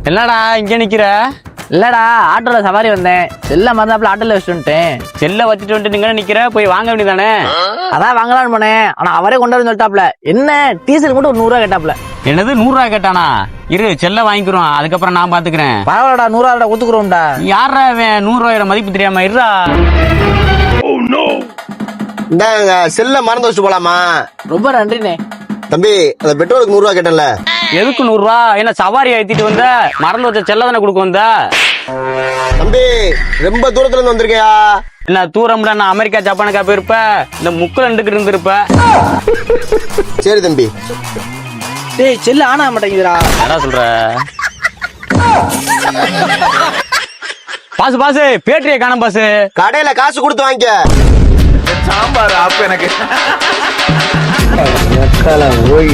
என்னடா இங்க நிக்கிற? இல்லடா ஆட்டோல சவாரி வந்தேன். செல்ல மறந்தாப்புல ஆட்டோல வச்சுட்டேன். செல்ல வச்சுட்டு வந்துட்டு நீங்க நிக்கிற, போய் வாங்க வேண்டியதானே? அதான் வாங்கலாம்னு போனேன். ஆனா அவரே கொண்டு வந்து சொல்லிட்டாப்ல. என்ன டீசல் மட்டும் ஒரு 100 ரூபா கேட்டாப்ல. என்னது 100 ரூபா கேட்டானா? இரு செல்ல வாங்கிக்கிறோம், அதுக்கப்புறம் நான் பாத்துக்கிறேன். பரவாயில்லடா 100 ரூபா ஒத்துக்குறோம்டா. யாரா இவன் 100 ரூபாயோட மதிப்பு தெரியாம இருடா. இந்தாங்க செல்ல மறந்து வச்சுட்டு போலாமா? ரொம்ப நன்றிண்ணே. தம்பி அந்த பெட்ரோலுக்கு 100 ரூபா கேட்டேன்ல. எதுக்கு 100 ரூபா? என்ன சவாரி ஏத்திட்டு வந்த? மறந்து வச்ச செல்ல தானே கொடுக்க வந்த? தம்பி ரொம்ப தூரத்துல இருந்து வந்திருக்கியா? என்ன தூரம்ல? நான் அமெரிக்கா ஜப்பானுக்கா போயிருப்ப? இந்த முக்குல ரெண்டுக்கு இருந்திருப்ப. சரி தம்பி. டேய் செல்ல ஆனா மாட்டேங்குதுடா. என்ன சொல்ற? பாசு பாசு பேட்டரிய காணும் பாசு. கடையில காசு கொடுத்து வாங்கிக்க. சாம்பார் ஆப் எனக்கு ஓய்